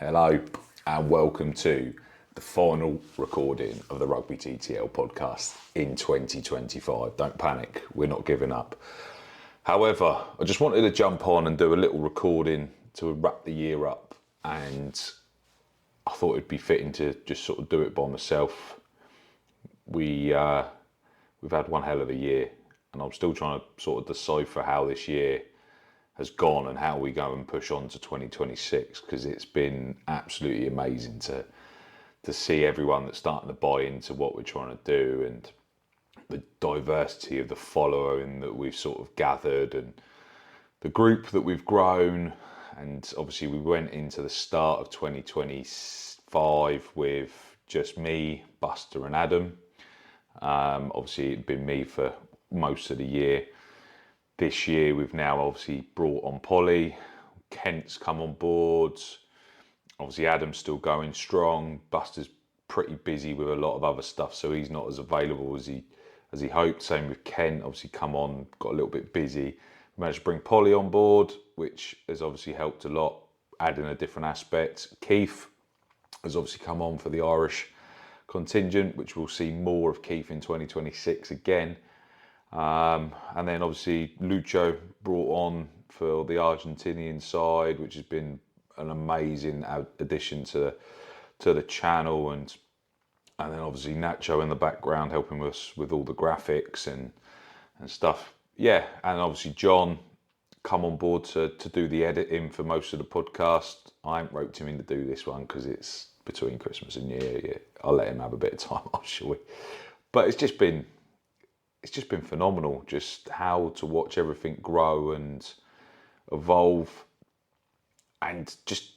Hello and welcome to the final recording of the Rugby TTL podcast in 2025. Don't panic, we're not giving up. However, I just wanted to jump on and do a little recording to wrap the year up, and I thought it'd be fitting to just sort of do it by myself. We've had one hell of a year, and I'm still trying to sort of decipher how this year has gone and how we go and push on to 2026, because it's been absolutely amazing to see everyone that's starting to buy into what we're trying to do, and the diversity of the following that we've sort of gathered, and the group that we've grown. And obviously we went into the start of 2025 with just me, Buster and Adam. Obviously it'd been me for most of the year. This year we've now obviously brought on Polly, Kent's come on board, obviously Adam's still going strong, Buster's pretty busy with a lot of other stuff, so he's not as available as he hoped. Same with Kent, obviously come on, got a little bit busy. We managed to bring Polly on board, which has obviously helped a lot, adding a different aspect. Keith has obviously come on for the Irish contingent, which we'll see more of Keith in 2026 again. And then obviously Lucho brought on for the Argentinian side, which has been an amazing addition to the channel, and then obviously Nacho in the background helping us with all the graphics and stuff. Yeah, and obviously John come on board to do the editing for most of the podcast. I haven't roped him in to do this one because it's between Christmas and New Year. Yeah, I'll let him have a bit of time off, shall we? But it's just been phenomenal, just how to watch everything grow and evolve. And just,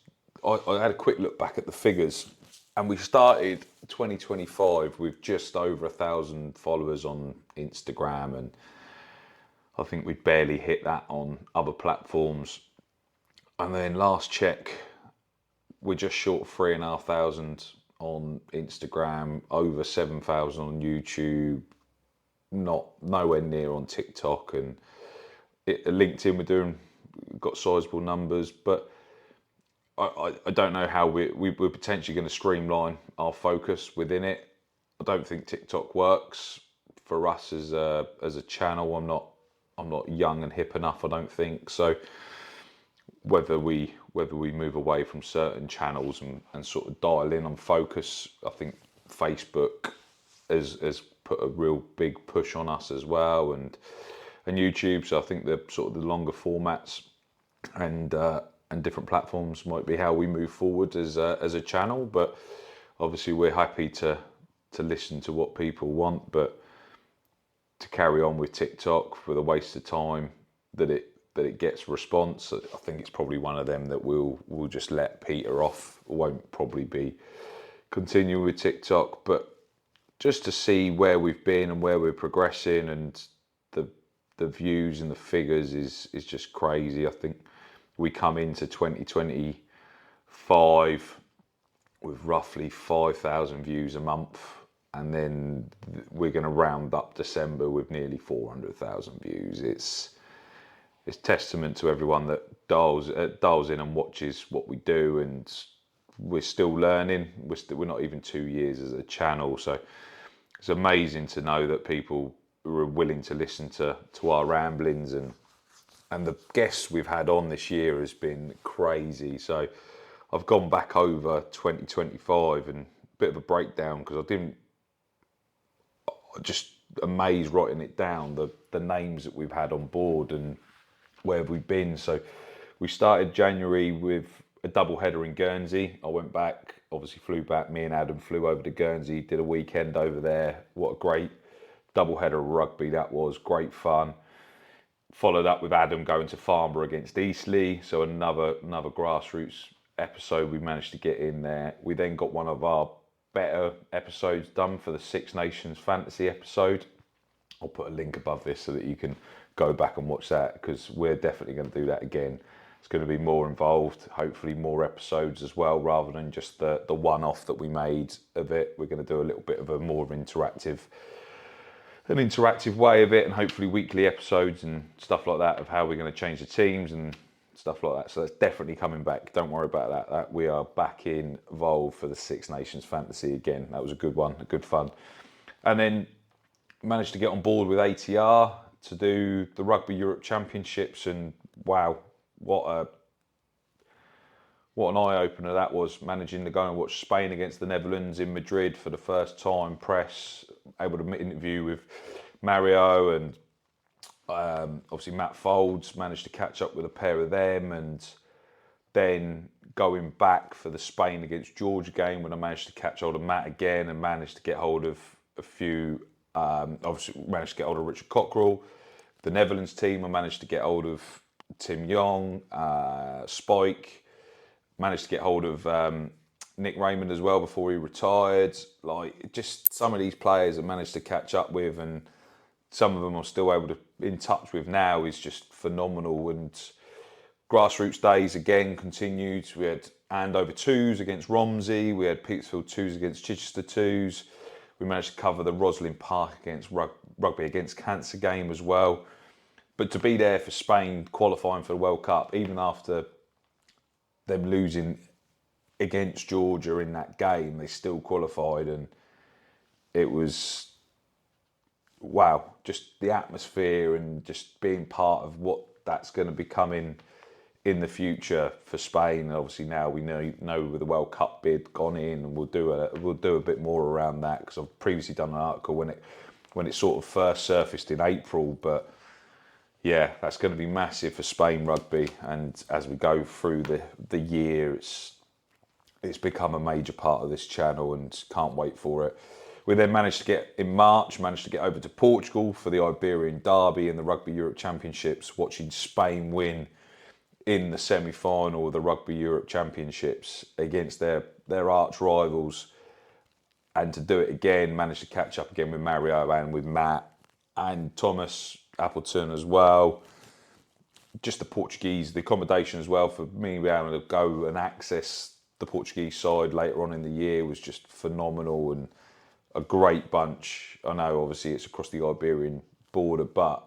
I had a quick look back at the figures, and we started 2025 with just over 1,000 followers on Instagram, and I think we barely hit that on other platforms. And then last check, we're just short of 3,500 on Instagram, over 7,000 on YouTube, nowhere near on TikTok, and LinkedIn we've got sizable numbers, but I don't know how we're potentially going to streamline our focus within it. I don't think TikTok works for us as a channel. I'm not young and hip enough, I don't think. So whether we move away from certain channels and sort of dial in on focus, I think Facebook has put a real big push on us as well, and YouTube. So I think the sort of the longer formats and different platforms might be how we move forward as a channel. But obviously we're happy to listen to what people want, but to carry on with TikTok for the waste of time that it gets response, I think it's probably one of them that we'll just let peter off. Won't probably be continuing with TikTok, but just to see where we've been and where we're progressing, and the views and the figures is just crazy. I think we come into 2025 with roughly 5,000 views a month, and then we're going to round up December with nearly 400,000 views. It's testament to everyone that dials in and watches what we do, and we're still learning. We're not even 2 years as a channel, so it's amazing to know that people are willing to listen to our ramblings, and the guests we've had on this year has been crazy. So I've gone back over 2025 and a bit of a breakdown, because I just amazed writing it down, the names that we've had on board and where we've been. So we started January with a double header in Guernsey. I went back, obviously flew back, me and Adam flew over to Guernsey, did a weekend over there. What a great double header of rugby that was, great fun. Followed up with Adam going to Farnborough against Eastleigh, so another Grassroots episode we managed to get in there. We then got one of our better episodes done for the Six Nations fantasy episode. I'll put a link above this so that you can go back and watch that, because we're definitely going to do that again. It's going to be more involved, hopefully more episodes as well, rather than just the one-off that we made of it. We're going to do a little bit of a more of an interactive way of it, and hopefully weekly episodes and stuff like that of how we're going to change the teams and stuff like that. So that's definitely coming back. Don't worry about that. We are back involved for the Six Nations Fantasy again. That was a good one, a good fun. And then managed to get on board with ATR to do the Rugby Europe Championships, and wow, what an eye-opener that was, managing to go and watch Spain against the Netherlands in Madrid for the first time, press, able to interview with Mario and obviously Matt Folds, managed to catch up with a pair of them, and then going back for the Spain against Georgia game when I managed to catch hold of Matt again and managed to get hold of a few, obviously managed to get hold of Richard Cockrell. The Netherlands team, I managed to get hold of Tim Young, Spike, managed to get hold of Nick Raymond as well before he retired. Like, just some of these players I managed to catch up with, and some of them I'm still able to in touch with now, is just phenomenal. And Grassroots days again continued. We had Andover 2s against Romsey. We had Petersfield 2s against Chichester 2s. We managed to cover the Roslyn Park against Rugby Against Cancer game as well. But to be there for Spain qualifying for the World Cup, even after them losing against Georgia in that game, they still qualified, and it was, wow, just the atmosphere and just being part of what that's going to be coming in the future for Spain. Obviously now we know with the World Cup bid gone in, and we'll do a bit more around that, because I've previously done an article when it sort of first surfaced in April. But yeah, that's going to be massive for Spain rugby, and as we go through the year, it's become a major part of this channel, and can't wait for it. We then managed to get over to Portugal for the Iberian Derby and the Rugby Europe Championships, watching Spain win in the semi-final of the Rugby Europe Championships against their arch rivals, and to do it again, managed to catch up again with Mario and with Matt and Thomas Appleton as well. Just the accommodation as well, for me being able to go and access the Portuguese side later on in the year was just phenomenal, and a great bunch. I know obviously it's across the Iberian border, but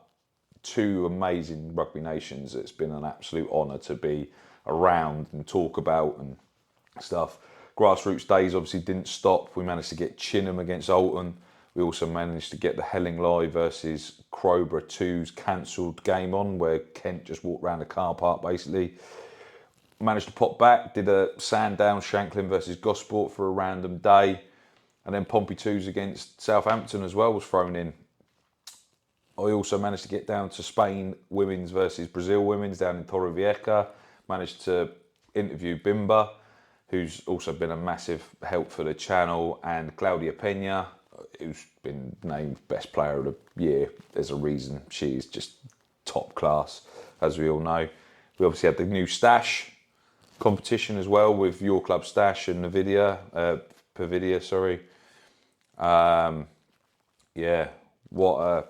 two amazing rugby nations. It's been an absolute honour to be around and talk about and stuff. Grassroots days obviously didn't stop. We managed to get Chinham against Alton. We also managed to get the Hellingley versus Crowborough 2's cancelled game on, where Kent just walked around the car park basically. Managed to pop back, did a Sandown Shanklin versus Gosport for a random day. And then Pompey 2's against Southampton as well was thrown in. I also managed to get down to Spain women's versus Brazil women's down in Torrevieja. Managed to interview Bimba, who's also been a massive help for the channel, and Claudia Peña, who's been named Best Player of the Year. There's a reason. She's just top class, as we all know. We obviously had the new Stash competition as well with Your Club Stash and Pervidia, sorry. Yeah, what a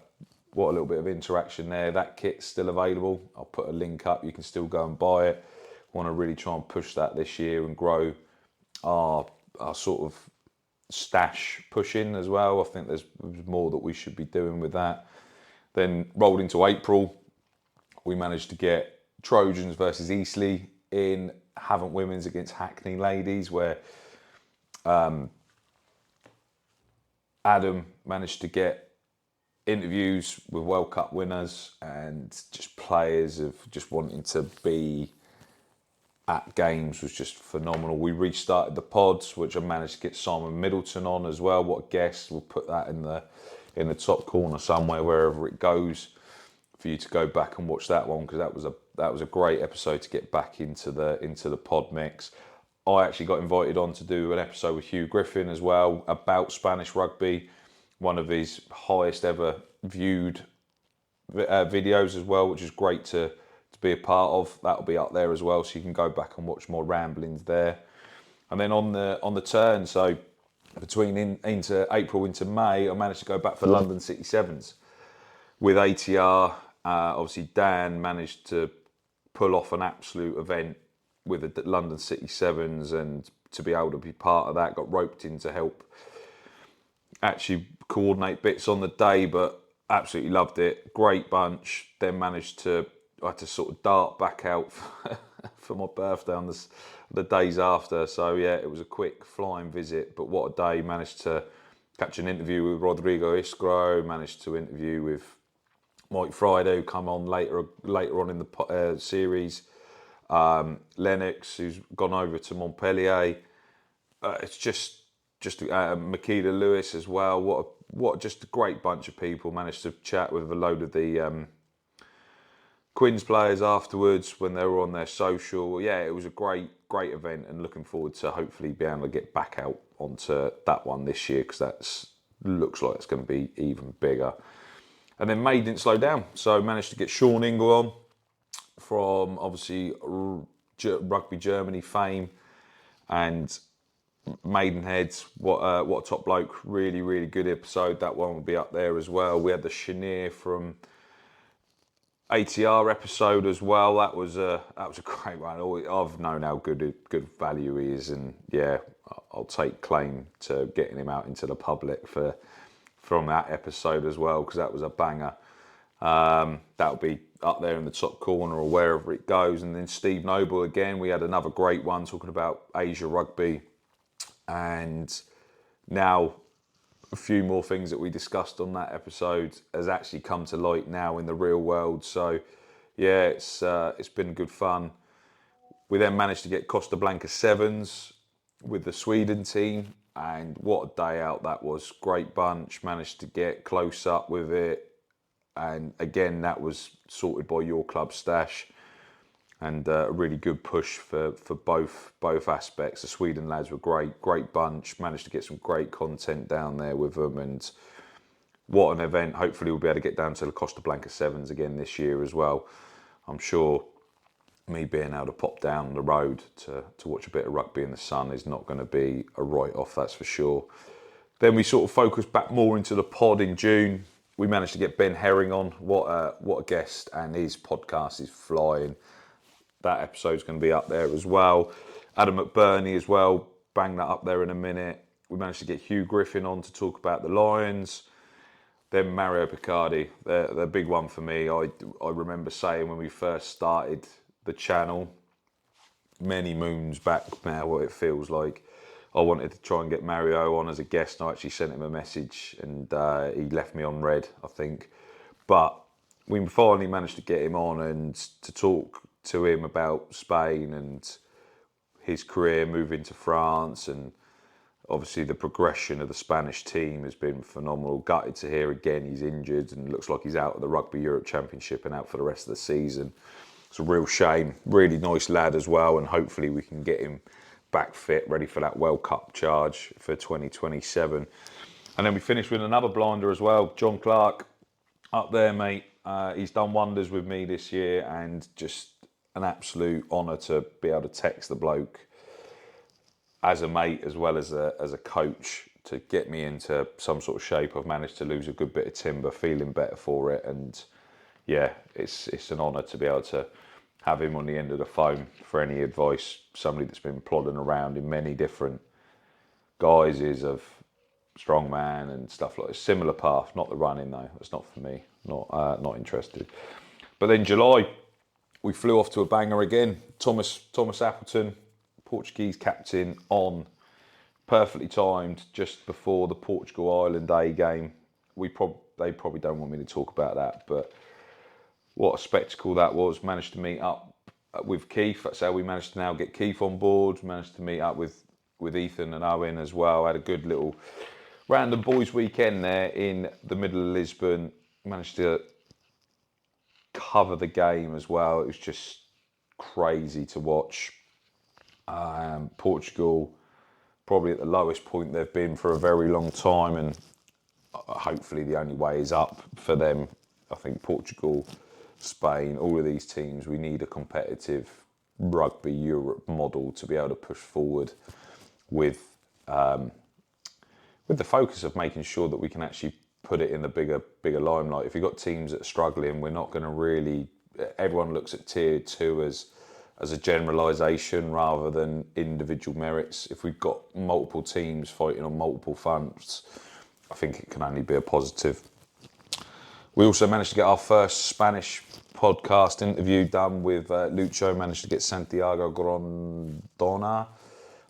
little bit of interaction there. That kit's still available. I'll put a link up. You can still go and buy it. Want to really try and push that this year and grow our sort of stash pushing as well. I think there's more that we should be doing with that. Then rolled into April, we managed to get Trojans versus Eastleigh in Havant Women's against Hackney Ladies, where Adam managed to get interviews with World Cup winners and just players of just wanting to be at games was just phenomenal. We restarted the pods, which I managed to get Simon Middleton on as well. What a guest. We'll put that in the top corner somewhere, wherever it goes, for you to go back and watch that one, because that was a great episode to get back into the pod mix. I actually got invited on to do an episode with Hugh Griffin as well about Spanish rugby, one of his highest ever viewed videos as well, which is great to be a part of. That'll be up there as well, so you can go back and watch more ramblings there. And then on the turn, so between into April into May, I managed to go back for London City Sevens with ATR. Obviously Dan managed to pull off an absolute event with the London City Sevens, and to be able to be part of that, got roped in to help actually coordinate bits on the day, but absolutely loved it. Great bunch. Then managed to I had to sort of dart back out for my birthday on the days after. So yeah, it was a quick flying visit, but what a day. Managed to catch an interview with Rodrigo Isgro, managed to interview with Mike Friday, who come on later on in the series. Lennox, who's gone over to Montpellier. It's just Makeda Lewis as well. What just a great bunch of people. Managed to chat with a load of the Quins players afterwards when they were on their social. Yeah, it was a great event, and looking forward to hopefully being able to get back out onto that one this year, because that looks like it's going to be even bigger. And then May didn't slow down, so managed to get Sean Ingle on from obviously Rugby Germany fame, and Maidenhead. What a top bloke! Really good episode. That one will be up there as well. We had the Chenier from ATR episode as well. That was a great one. I've known how good value he is, and yeah, I'll take claim to getting him out into the public from that episode as well, because that was a banger. That'll be up there in the top corner or wherever it goes. And then Steve Noble again. We had another great one talking about Asia rugby, and now a few more things that we discussed on that episode has actually come to light now in the real world. So yeah, it's been good fun. We then managed to get Costa Blanca Sevens with the Sweden team, and what a day out that was. Great bunch, managed to get close up with it, and again that was sorted by your club Stash, and a really good push for both aspects. The Sweden lads were great bunch. Managed to get some great content down there with them, and what an event. Hopefully we'll be able to get down to the Costa Blanca Sevens again this year as well. I'm sure me being able to pop down the road to watch a bit of rugby in the sun is not going to be a write-off, that's for sure. Then we sort of focused back more into the pod in June. We managed to get Ben Herring on. What a guest, and his podcast is flying. That episode's going to be up there as well. Adam McBurney as well, bang that up there in a minute. We managed to get Hugh Griffin on to talk about the Lions. Then Mario Picardi, the big one for me. I remember saying when we first started the channel, many moons back now, what it feels like, I wanted to try and get Mario on as a guest. I actually sent him a message, and he left me on red, I think. But we finally managed to get him on and to talk to him about Spain and his career moving to France, and obviously the progression of the Spanish team has been phenomenal. Gutted to hear again he's injured and looks like he's out of the Rugby Europe Championship and out for the rest of the season. It's a real shame. Really nice lad as well, and hopefully we can get him back fit, ready for that World Cup charge for 2027. And then we finished with another blinder as well, John Clark, up there, mate. He's done wonders with me this year, and just an absolute honour to be able to text the bloke as a mate as well as a coach to get me into some sort of shape. I've managed to lose a good bit of timber, feeling better for it, and yeah, it's an honour to be able to have him on the end of the phone for any advice. Somebody that's been plodding around in many different guises of strongman and stuff like a similar path. Not the running though. That's not for me. Not interested. But then July, we flew off to a banger again. Thomas Appleton, Portuguese captain, on, perfectly timed just before the Portugal Ireland A game. They probably don't want me to talk about that, but what a spectacle that was. Managed to meet up with Keith. That's how we managed to now get Keith on board. Managed to meet up with Ethan and Owen as well. Had a good little random boys weekend there in the middle of Lisbon. Managed to cover the game as well. It was just crazy to watch. Portugal probably at the lowest point they've been for a very long time, and hopefully the only way is up for them. I think Portugal, Spain, all of these teams, we need a competitive Rugby Europe model to be able to push forward with the focus of making sure that we can actually put it in the bigger limelight. If you've got teams that are struggling, we're not going to really. Everyone looks at tier 2 as a generalisation rather than individual merits. If we've got multiple teams fighting on multiple fronts, I think it can only be a positive. We also managed to get our first Spanish podcast interview done with Lucho. Managed to get Santiago Grondona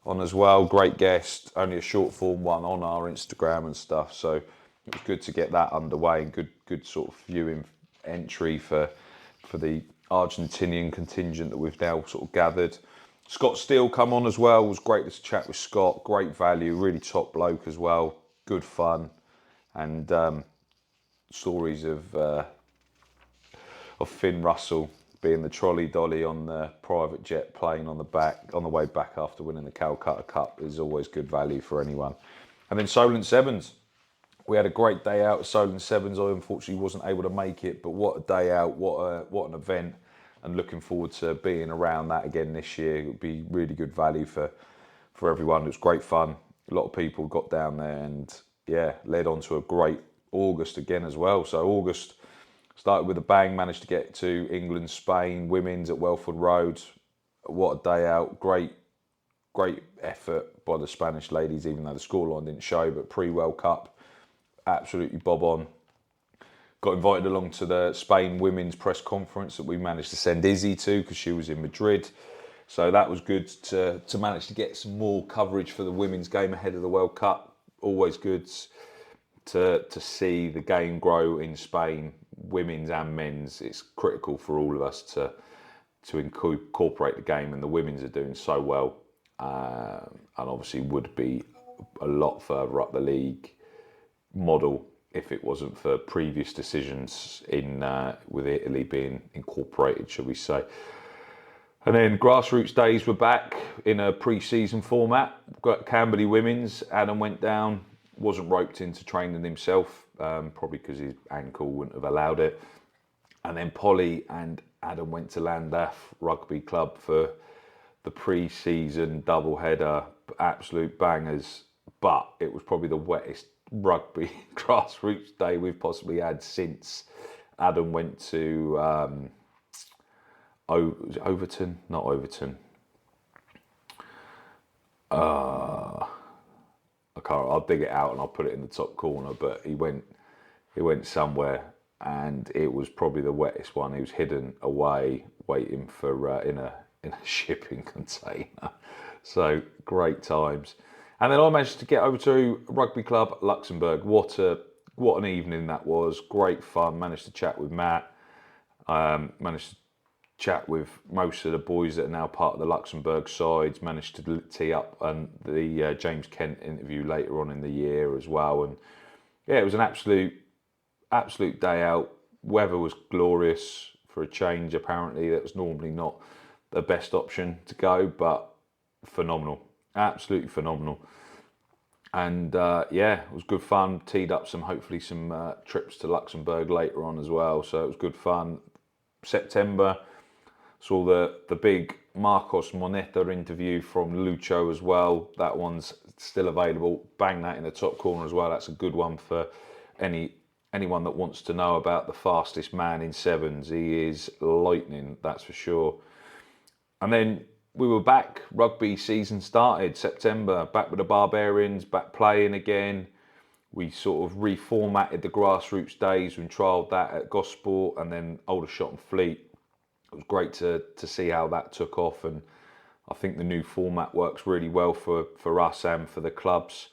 on as well. Great guest. Only a short form one on our Instagram and stuff. So it was good to get that underway and good sort of viewing entry for the Argentinian contingent that we've now sort of gathered. Scott Steele come on as well. It was great to chat with Scott. Great value. Really top bloke as well. Good fun. And stories of Finn Russell being the trolley dolly on the private jet plane on the way back after winning the Calcutta Cup is always good value for anyone. And then Solent Sevens. We had a great day out at Solent Sevens. I unfortunately wasn't able to make it, but what a day out, what an event, and looking forward to being around that again this year. It would be really good value for everyone. It was great fun. A lot of people got down there and led on to a great August again as well. So August started with a bang, managed to get to England, Spain, women's at Welford Road. What a day out. Great effort by the Spanish ladies, even though the scoreline didn't show, but pre-World Cup, absolutely bob on. Got invited along to the Spain women's press conference that we managed to send Izzy to because she was in Madrid. So that was good to manage to get some more coverage for the women's game ahead of the World Cup. Always good to see the game grow in Spain, women's and men's. It's critical for all of us to incorporate the game, and the women's are doing so well, and obviously would be a lot further up the league model if it wasn't for previous decisions in with Italy being incorporated, shall we say. And then Grassroots days were back in a pre-season format. Got Camberley women's. Adam went down, wasn't roped into training himself, probably because his ankle wouldn't have allowed it. And then Polly and Adam went to Llandaff Rugby Club for the pre-season double-header. Absolute bangers, but it was probably the wettest rugby grassroots day we've possibly had since Adam went to Overton, not Overton. I can't. I'll dig it out and I'll put it in the top corner. But he went somewhere, and it was probably the wettest one. He was hidden away, waiting for in a shipping container. So great times. And then I managed to get over to Rugby Club Luxembourg. What an evening that was. Great fun. Managed to chat with Matt. Managed to chat with most of the boys that are now part of the Luxembourg sides. Managed to tee up the James Kent interview later on in the year as well. And it was an absolute day out. Weather was glorious for a change. Apparently, that was normally not the best option to go, but phenomenal. Absolutely phenomenal. And it was good fun. Teed up hopefully some trips to Luxembourg later on as well. So it was good fun. September, saw the big Marcos Moneta interview from Lucho as well. That one's still available. Bang that in the top corner as well. That's a good one for anyone that wants to know about the fastest man in sevens. He is lightning, that's for sure. And then we were back. Rugby season started September. Back with the Barbarians, back playing again. We sort of reformatted the Grassroots days and trialled that at Gosport and then Aldershot and Fleet. It was great to see how that took off, and I think the new format works really well for us and for the clubs.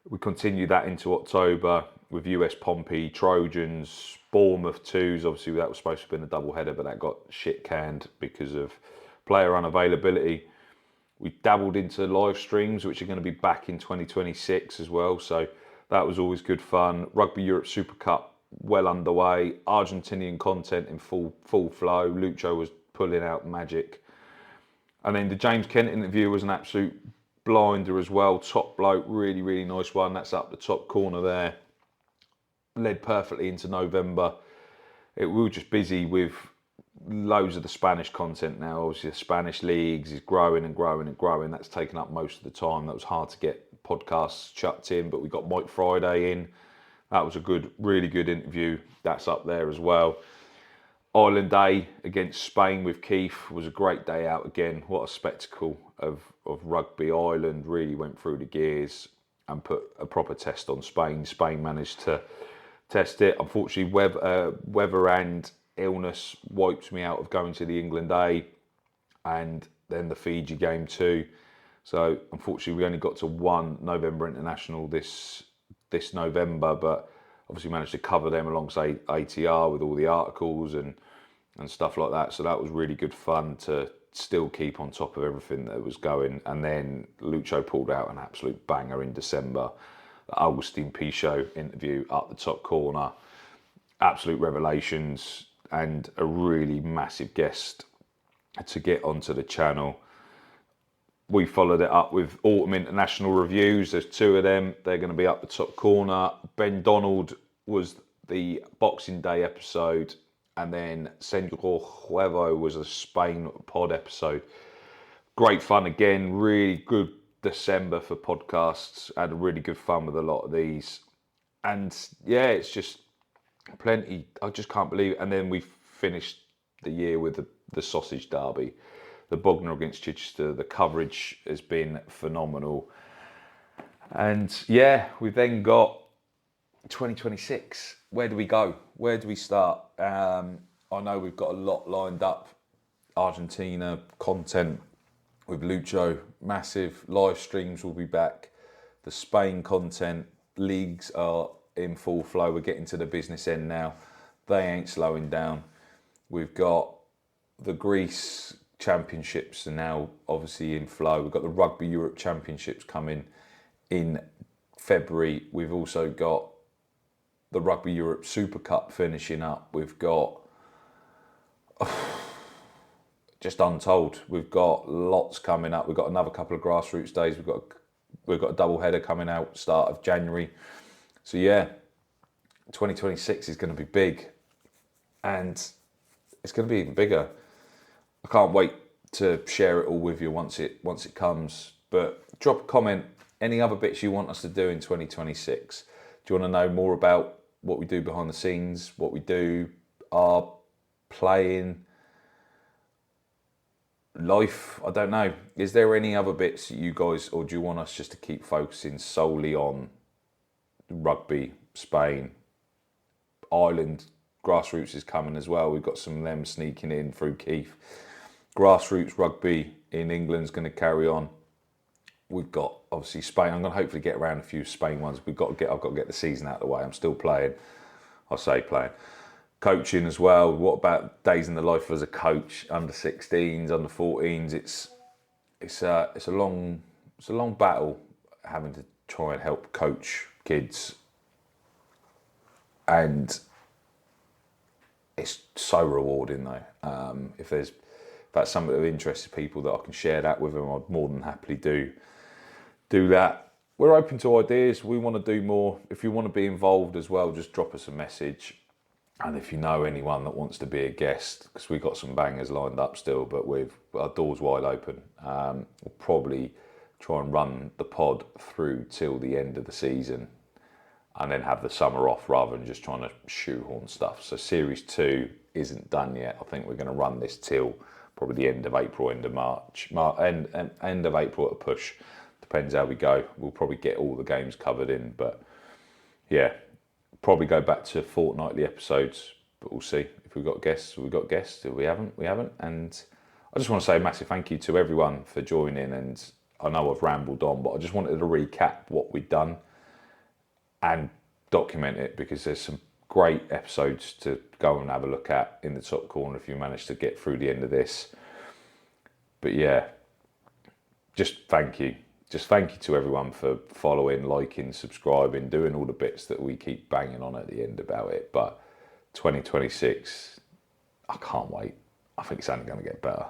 We continued that into October with US Pompey, Trojans, Bournemouth 2s. Obviously that was supposed to have been a double header, but that got shit canned because of player unavailability. We dabbled into live streams, which are going to be back in 2026 as well. So that was always good fun. Rugby Europe Super Cup well underway. Argentinian content in full flow. Lucho was pulling out magic. And then the James Kent interview was an absolute blinder as well. Top bloke, really, really nice one. That's up the top corner there. Led perfectly into November. We were just busy with loads of the Spanish content now. Obviously the Spanish leagues is growing and growing and growing. That's taken up most of the time. That was hard to get podcasts chucked in, but we got Mike Friday in. That was a really good interview. That's up there as well. Ireland Day against Spain with Keith was a great day out again. What a spectacle of rugby. Ireland really went through the gears and put a proper test on Spain. Spain managed to test it. Unfortunately, weather and illness wiped me out of going to the England A and then the Fiji game too. So unfortunately we only got to one November international this November, but obviously managed to cover them alongside ATR with all the articles and stuff like that. So that was really good fun to still keep on top of everything that was going. And then Lucho pulled out an absolute banger in December. The Augustine Pichot interview up the top corner. Absolute revelations and a really massive guest to get onto the channel. We followed it up with Autumn International reviews. There's two of them. They're going to be up the top corner. Ben Donald was the Boxing Day episode. And then Senor Huevo was a Spain pod episode. Great fun again. Really good December for podcasts. Had really good fun with a lot of these. And yeah, it's just plenty. I just can't believe it. And then we finished the year with the Sausage Derby. The Bognor against Chichester. The coverage has been phenomenal. And yeah, we've then got 2026. Where do we go? Where do we start? I know we've got a lot lined up. Argentina content with Lucho, massive. Live streams will be back. The Spain content, leagues are in full flow. We're getting to the business end now. They ain't slowing down. We've got the Greece Championships are now obviously in flow. We've got the Rugby Europe Championships coming in February. We've also got the Rugby Europe Super Cup finishing up. We've got just untold. We've got lots coming up. We've got another couple of Grassroots days. We've got a double header coming out start of January. So yeah, 2026 is going to be big, and it's going to be even bigger. I can't wait to share it all with you once it comes. But drop a comment. Any other bits you want us to do in 2026? Do you want to know more about what we do behind the scenes, what we do, our playing, life? I don't know. Is there any other bits that you guys, or do you want us just to keep focusing solely on rugby, Spain, Ireland? Grassroots is coming as well. We've got some of them sneaking in through Keith. Grassroots rugby in England's going to carry on. We've got obviously Spain. I'm going to hopefully get around a few Spain ones. I've got to get the season out of the way. I'm still playing. I say playing. Coaching as well. What about days in the life as a coach? Under 16s, under 14s. It's a long battle having to try and help coach kids, and it's so rewarding though. If that's something of interest to people that I can share that with them, I'd more than happily do that. We're open to ideas. We want to do more. If you want to be involved as well, just drop us a message. And if you know anyone that wants to be a guest, because we've got some bangers lined up still, but our doors wide open. We'll probably try and run the pod through till the end of the season, and then have the summer off rather than just trying to shoehorn stuff. So Series 2 isn't done yet. I think we're going to run this till probably the end of April, end of March, end of April at a push. Depends how we go. We'll probably get all the games covered in, but yeah, probably go back to fortnightly episodes, but we'll see. If we've got guests, we've got guests. If we haven't, we haven't. And I just want to say a massive thank you to everyone for joining. And I know I've rambled on, but I just wanted to recap what we've done and document it, because there's some great episodes to go and have a look at in the top corner if you manage to get through the end of this. But yeah, just thank you. Just thank you to everyone for following, liking, subscribing, doing all the bits that we keep banging on at the end about it. But 2026, I can't wait. I think it's only going to get better.